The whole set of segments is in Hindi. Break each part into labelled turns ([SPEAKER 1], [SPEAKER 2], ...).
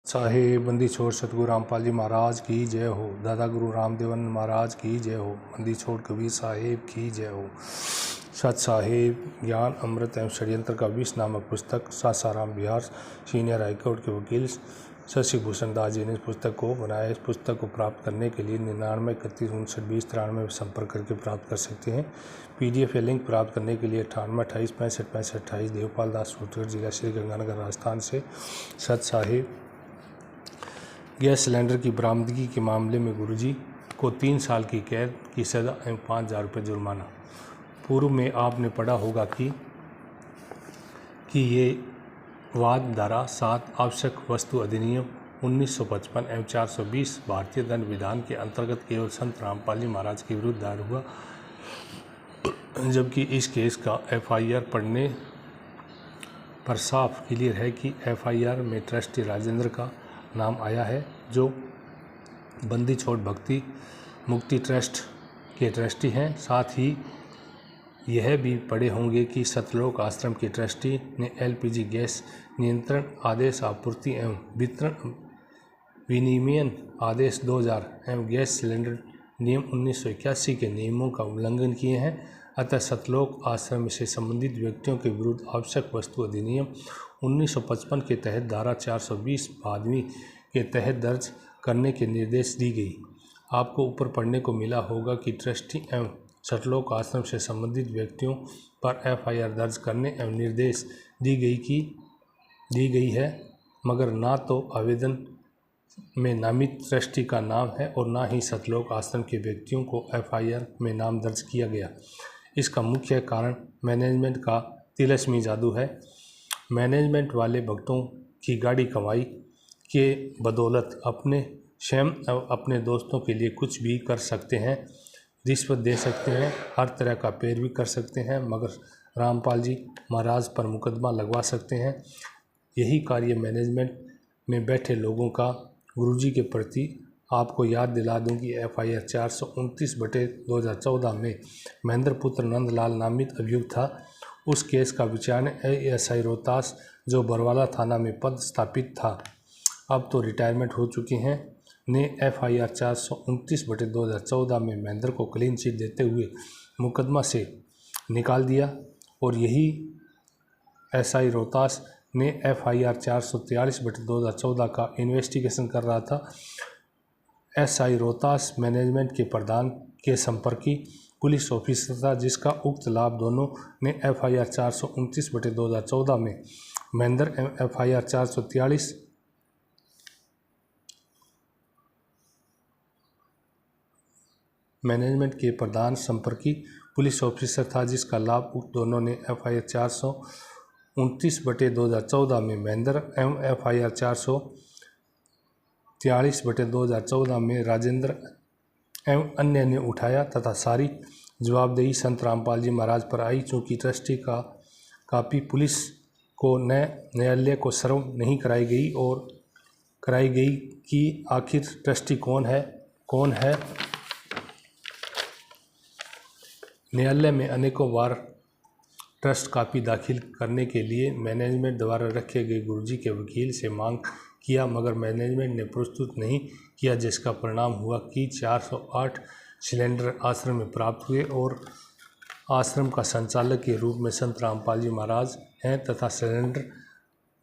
[SPEAKER 1] साहेब बंदी छोड़ सतगुरु रामपाल जी महाराज की जय हो। दादा गुरु रामदेवन महाराज की जय हो। बंदी छोड़ कबीर साहेब की जय हो। सत साहेब ज्ञान अमृत एवं षड्यंत्र का 20 नामक पुस्तक सासाराम बिहार सीनियर हाईकोर्ट के वकील शशि भूषण दास जी ने इस पुस्तक को बनाया। इस पुस्तक को प्राप्त करने के लिए 9931592093 में संपर्क करके प्राप्त कर सकते हैं। PDF या लिंक प्राप्त करने के लिए 9828656528 देवपाल दास सूत्रगढ़ जिला श्री गंगानगर राजस्थान से। सत साहेब गैस सिलेंडर की बरामदगी के मामले में गुरुजी को 3 साल की कैद की सज़ा एवं 5000 रुपये जुर्माना। पूर्व में आपने पढ़ा होगा कि ये वाद धारा 7 आवश्यक वस्तु अधिनियम 1955 एवं 420 भारतीय दंड विधान के अंतर्गत केवल संत रामपाल जी महाराज के विरुद्ध दायर हुआ, जबकि इस केस का FIR पढ़ने पर साफ क्लियर है कि FIR में ट्रस्टी राजेंद्र का नाम आया है, जो बंदी छोड़ भक्ति मुक्ति ट्रस्ट के ट्रस्टी हैं। साथ ही यह भी पढ़े होंगे कि सतलोक आश्रम के ट्रस्टी ने LPG गैस नियंत्रण आदेश आपूर्ति एवं वितरण विनियमन आदेश 2000 एवं गैस सिलेंडर नियम 1981 के नियमों का उल्लंघन किए हैं। अतः सतलोक आश्रम से संबंधित व्यक्तियों के विरुद्ध आवश्यक वस्तु अधिनियम 1955 के तहत धारा 420 भादवी के तहत दर्ज करने के निर्देश दी गई। आपको ऊपर पढ़ने को मिला होगा कि ट्रस्टी एवं सतलोक आश्रम से संबंधित व्यक्तियों पर FIR दर्ज करने एवं निर्देश दी गई है, मगर ना तो आवेदन में नामित ट्रस्टी का नाम है और ना ही सतलोक आश्रम के व्यक्तियों को FIR में नाम दर्ज किया गया। इसका मुख्य कारण मैनेजमेंट का तिलस्मी जादू है। मैनेजमेंट वाले भक्तों की गाड़ी कमाई के बदौलत अपने स्वयं और अपने दोस्तों के लिए कुछ भी कर सकते हैं, रिश्वत दे सकते हैं, हर तरह का पैरवी कर सकते हैं, मगर रामपाल जी महाराज पर मुकदमा लगवा सकते हैं। यही कार्य मैनेजमेंट में बैठे लोगों का गुरुजी के प्रति। आपको याद दिला दूं कि FIR 429/2014 में महेंद्र पुत्र नंदलाल नामित अभियुक्त था। उस केस का विचारण ASI रोहतास, जो बरवाला थाना में पद स्थापित था, अब तो रिटायरमेंट हो चुके हैं, ने FIR 429/2014 में महेंद्र को क्लीन चिट देते हुए मुकदमा से निकाल दिया और यही SI रोहतास ने FIR 443/2014 का इन्वेस्टिगेशन कर रहा था। SI रोहतास मैनेजमेंट के प्रधान के संपर्की पुलिस ऑफिसर था, जिसका उक्त लाभ दोनों ने FIR 429/2014 में महेंद्र एवं FIR 443 मैनेजमेंट के प्रधान संपर्की पुलिस ऑफिसर था, जिसका लाभ उक्त दोनों ने FIR 429/2014 में महेंद्र एवं FIR 443/2014 में राजेंद्र एवं अन्य ने उठाया तथा सारी जवाबदेही संत रामपाल जी महाराज पर आई। चूँकि ट्रस्टी का कापी पुलिस को न्यायालय को सर्व नहीं कराई गई कि आखिर ट्रस्टी कौन है। न्यायालय में अनेकों बार ट्रस्ट कापी दाखिल करने के लिए मैनेजमेंट द्वारा रखे गए गुरुजी के वकील से मांग किया, मगर मैनेजमेंट ने प्रस्तुत नहीं किया, जिसका परिणाम हुआ कि 408 सिलेंडर आश्रम में प्राप्त हुए और आश्रम का संचालक के रूप में संत रामपाल जी महाराज हैं तथा सिलेंडर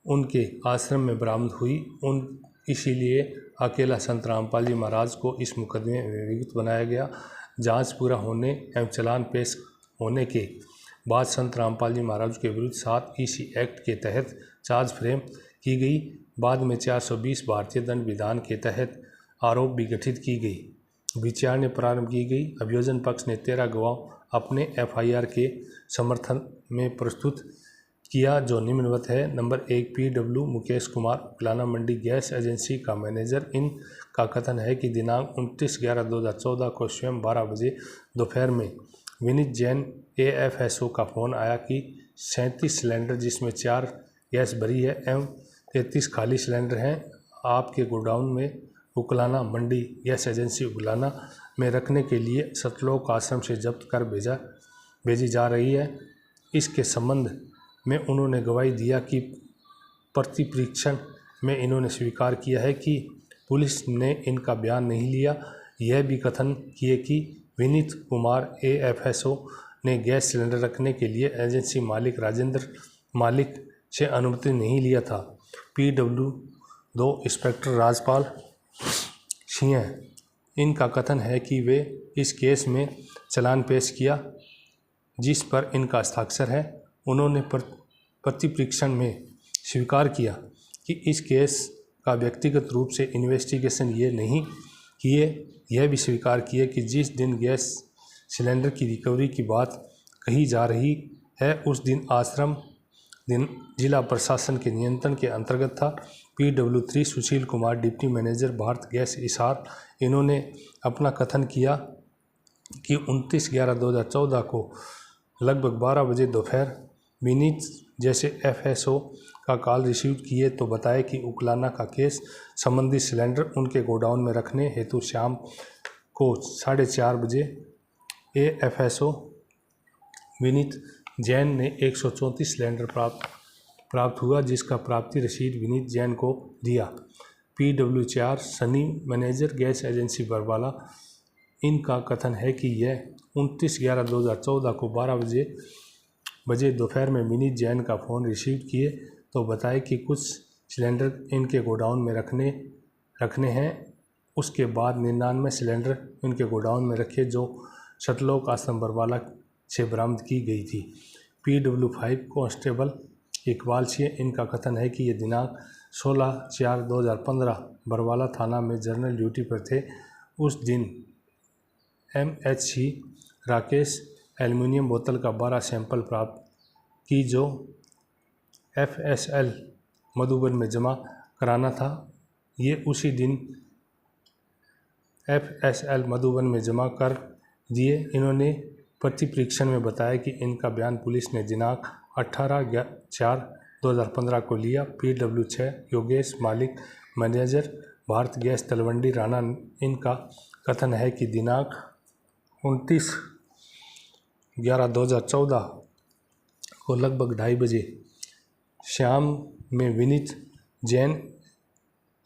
[SPEAKER 1] उनके आश्रम में बरामद हुई। इसीलिए अकेला संत रामपाल जी महाराज को इस मुकदमे में अभियुक्त बनाया गया। जांच पूरा होने एवं चालान पेश होने के बाद संत रामपाल जी महाराज के विरुद्ध 7 EC एक्ट के तहत चार्ज फ्रेम की गई। बाद में 420 भारतीय दंड विधान के तहत आरोप भी गठित की गई। विचारणा प्रारंभ की गई। अभियोजन पक्ष ने 13 गवाह अपने FIR के समर्थन में प्रस्तुत किया, जो निम्नवत है। नंबर 1, PW मुकेश कुमार, उकलाना मंडी गैस एजेंसी का मैनेजर। इन का कथन है कि दिनांक 29/11/2014 को स्वयं 12 बजे दोपहर में विनीत जैन AFSO का फ़ोन आया कि 37 सिलेंडर, जिसमें 4 गैस भरी है एवं 33 खाली सिलेंडर हैं, आपके गोडाउन में उकलाना मंडी गैस एजेंसी उकलाना में रखने के लिए सतलोक आश्रम से जब्त कर भेजी जा रही है। इसके संबंध में उन्होंने गवाही दिया कि प्रति परीक्षण में इन्होंने स्वीकार किया है कि पुलिस ने इनका बयान नहीं लिया। यह भी कथन किए कि विनीत कुमार AFSO ने गैस सिलेंडर रखने के लिए एजेंसी मालिक राजेंद्र मालिक से अनुमति नहीं लिया था। PW2 इंस्पेक्टर राजपाल सिंह, इनका कथन है कि वे इस केस में चालान पेश किया जिस पर इनका हस्ताक्षर है। उन्होंने प्रतिपरीक्षण में स्वीकार किया कि इस केस का व्यक्तिगत रूप से इन्वेस्टिगेशन ये नहीं किए। यह भी स्वीकार किए कि जिस दिन गैस सिलेंडर की रिकवरी की बात कही जा रही है उस दिन आश्रम जिला प्रशासन के नियंत्रण के अंतर्गत था। PW3 Sushil Kumar, deputy manager Bharat gas Hisar, इन्होंने अपना कथन किया कि 29/11/2014 को लगभग 12 बजे दोपहर विनीत जैसे FSO का कॉल रिसीव किए तो बताया कि उकलाना का केस संबंधी सिलेंडर उनके गोडाउन में रखने हेतु शाम को 4:30 बजे AFSO विनीत जैन ने 134 सिलेंडर प्राप्त हुआ, जिसका प्राप्ति रसीद विनीत जैन को दिया। PW4 Sunny, manager gas agency Barwala, इनका कथन है कि यह 29/11/2014 को 12 बजे दोपहर में विनीत जैन का फ़ोन रिसीव किए तो बताया कि कुछ सिलेंडर इनके गोडाउन में रखने हैं। उसके बाद 99 सिलेंडर इनके गोडाउन में रखे जो सतलोक आश्रम बरवाला से बरामद की गई थी। PW5 कांस्टेबल इकबाल सिंह, इनका कथन है कि ये दिनांक 16/4/2015 बरवाला थाना में जनरल ड्यूटी पर थे। उस दिन MHC राकेश एल्युमिनियम बोतल का 12 सैंपल प्राप्त की जो FSL मधुबन में जमा कराना था। ये उसी दिन FSL मधुबन में जमा कर दिए। इन्होंने प्रतिपरीक्षण में बताया कि इनका बयान पुलिस ने दिनांक 18/4/2015 को लिया। PW6 योगेश मालिक, मैनेजर भारत गैस तलवंडी राणा, इनका कथन है कि दिनांक 29/11/2014 को लगभग 2:30 बजे शाम में विनीत जैन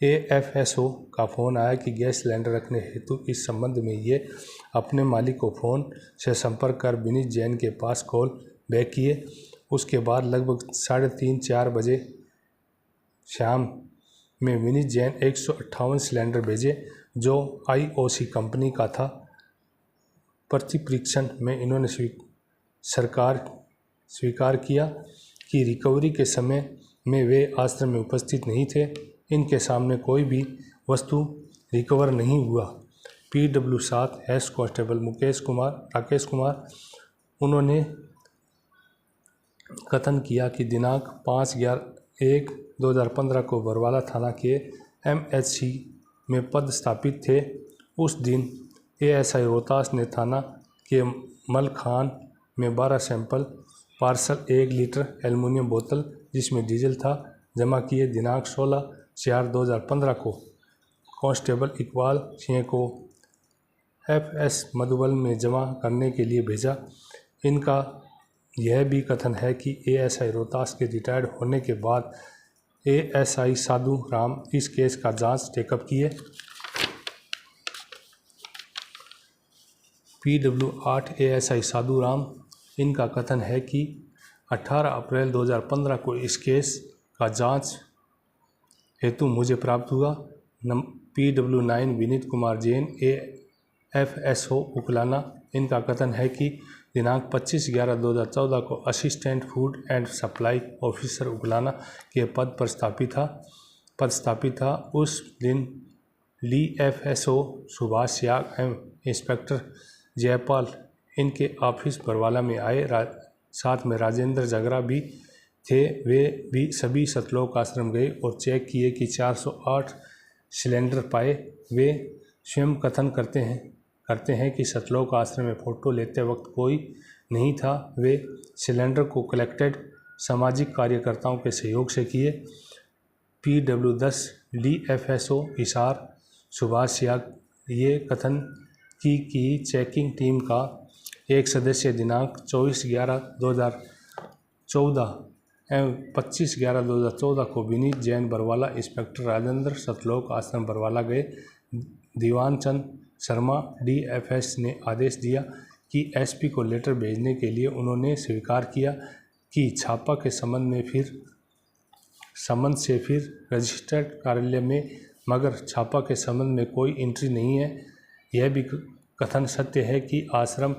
[SPEAKER 1] AFSO का फ़ोन आया कि गैस सिलेंडर रखने हेतु इस संबंध में ये अपने मालिक को फ़ोन से संपर्क कर विनीत जैन के पास कॉल बैक किए। उसके बाद लगभग 3:30-4 बजे शाम में विनीत जैन 158 सिलेंडर भेजे जो IOC कंपनी का था। प्रतिपरीक्षण में इन्होंने स्वीकार किया कि रिकवरी के समय में वे आश्रम में उपस्थित नहीं थे। इनके सामने कोई भी वस्तु रिकवर नहीं हुआ। PW7 head constable Rakesh Kumar, उन्होंने कथन किया कि दिनांक 5/11/2015 को बरवाला थाना के MHC में पदस्थापित थे। उस दिन ASI रोहतास ने थाना के मलखान में 12 सैंपल पार्सल 1 लीटर एल्युमिनियम बोतल जिसमें डीजल था जमा किए। दिनांक 16/4/2015 को कांस्टेबल इकबाल सिंह को FS मधुबन में जमा करने के लिए भेजा। इनका यह भी कथन है कि ASI रोहतास के रिटायर्ड होने के बाद ASI साधु राम इस केस का जांच टेकअप किए। PW8 ASI साधु राम, इनका कथन है कि 18 अप्रैल 2015 को इस केस का जांच हेतु मुझे प्राप्त हुआ। PW9 विनीत कुमार जैन AFSO उकलाना, इनका कथन है कि दिनांक 25/11/2014 को assistant food and supply officer Uklana के पद पर स्थापित था। उस दिन ली FSO सुभाष याग एवं इंस्पेक्टर जयपाल इनके ऑफिस बरवाला में आए। साथ में राजेंद्र जगरा भी थे। वे भी सभी सतलोक आश्रम गए और चेक किए कि 408 सिलेंडर पाए। वे स्वयं कथन करते हैं कि सतलोक आश्रम में फ़ोटो लेते वक्त कोई नहीं था। वे सिलेंडर को कलेक्टेड सामाजिक कार्यकर्ताओं के सहयोग से किए। PW10 ली FSO हिसार सुभाष याग, ये कथन की चेकिंग टीम का एक सदस्य दिनांक 24/11/2014 एवं 25/11/2014 को विनीत जैन बरवाला इंस्पेक्टर राजेंद्र सतलोक आश्रम बरवाला गए। दीवान चंद शर्मा DFS ने आदेश दिया कि SP को लेटर भेजने के लिए। उन्होंने स्वीकार किया कि छापा के संबंध से फिर रजिस्टर्ड कार्यालय में, मगर छापा के संबंध में कोई एंट्री नहीं है। यह भी कथन सत्य है कि आश्रम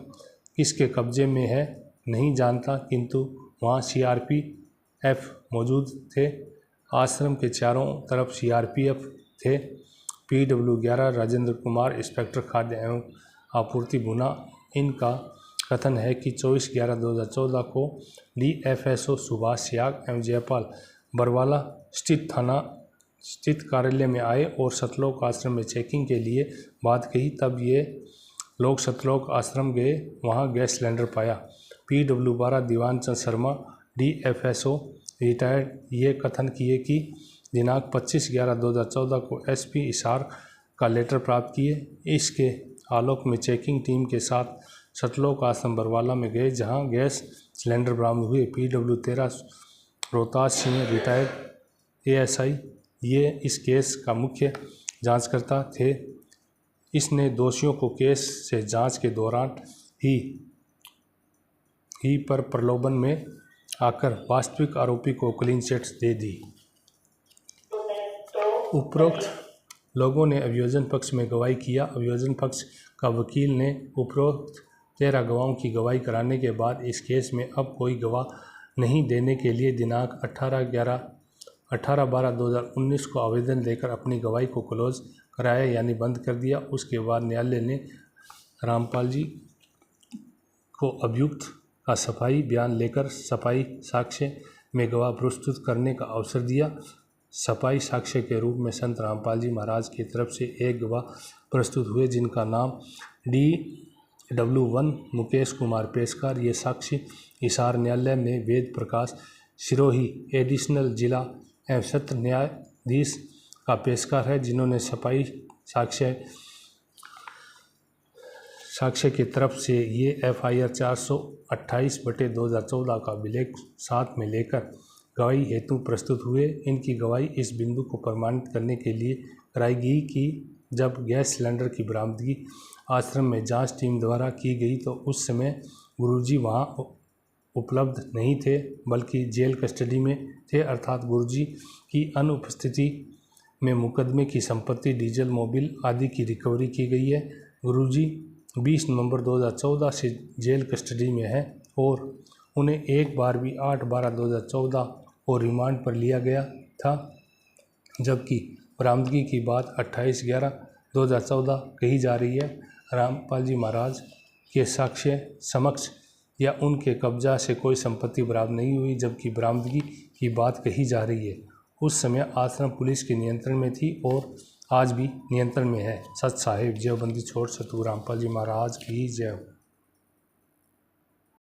[SPEAKER 1] किसके कब्जे में है नहीं जानता, किंतु वहाँ CRPF मौजूद थे। आश्रम के चारों तरफ CRPF थे। PW 11 राजेंद्र कुमार इंस्पेक्टर खाद्य एवं आपूर्ति भुना। इनका कथन है कि 24/11/2014 को DFSO सुभाष सियाग एवं जयपाल बरवाला स्थित कार्यालय में आए और सतलोक आश्रम में चेकिंग के लिए बात कही। तब ये लोग सतलोक आश्रम गए, वहाँ गैस सिलेंडर पाया। PW 12 Diwan Chand Sharma DFSO retired ये कथन किए कि दिनांक 25/11/2014 को SP हिसार का लेटर प्राप्त किए। इसके आलोक में चेकिंग टीम के साथ सतलोक आश्रम बरवाला में गए, जहां गैस सिलेंडर बरामद हुए। PW 13 Rohtas Singh retired ASI ये इस केस का मुख्य जांचकर्ता थे। इसने दोषियों को केस से जांच के दौरान ही पर प्रलोभन में आकर वास्तविक आरोपी को क्लीन चिट दे दी। उपरोक्त लोगों ने अभियोजन पक्ष में गवाही किया। अभियोजन पक्ष का वकील ने उपरोक्त 13 गवाहों की गवाही कराने के बाद इस केस में अब कोई गवाह नहीं देने के लिए दिनांक 18/12/2019 को आवेदन देकर अपनी गवाही को क्लोज कराया, यानी बंद कर दिया। उसके बाद न्यायालय ने रामपाल जी को अभियुक्त का सफाई बयान लेकर सफाई साक्ष्य में गवाह प्रस्तुत करने का अवसर दिया। सफाई साक्ष्य के रूप में संत रामपाल जी महाराज की तरफ से एक गवाह प्रस्तुत हुए, जिनका नाम DW1 मुकेश कुमार पेशकार। ये साक्षी हिसार न्यायालय में वेद प्रकाश सिरोही एडिशनल जिला एवं सत्र न्यायाधीश का पेशकार है, जिन्होंने सफाई साक्ष्य की तरफ से ये FIR 428/2014 का विलेख साथ में लेकर गवाही हेतु प्रस्तुत हुए। इनकी गवाही इस बिंदु को प्रमाणित करने के लिए कराई गई कि जब गैस सिलेंडर की बरामदगी आश्रम में जांच टीम द्वारा की गई तो उस समय गुरुजी वहां उपलब्ध नहीं थे, बल्कि जेल कस्टडी में थे। अर्थात गुरुजी की अनुपस्थिति में मुकदमे की संपत्ति, डीजल, मोबिल आदि की रिकवरी की गई है। गुरुजी 20 नवंबर 2014 से जेल कस्टडी में है और उन्हें एक बार भी 8/12/2014 और रिमांड पर लिया गया था, जबकि बरामदगी की बात 28/11/2014 कही जा रही है। रामपाल जी महाराज के साक्ष्य समक्ष या उनके कब्जा से कोई संपत्ति बरामद नहीं हुई, जबकि बरामदगी की बात कही जा रही है। उस समय आश्रम पुलिस के नियंत्रण में थी और आज भी नियंत्रण में है। सत साहिब जय बंदी छोड़ सतगुरु रामपाल जी महाराज की जय।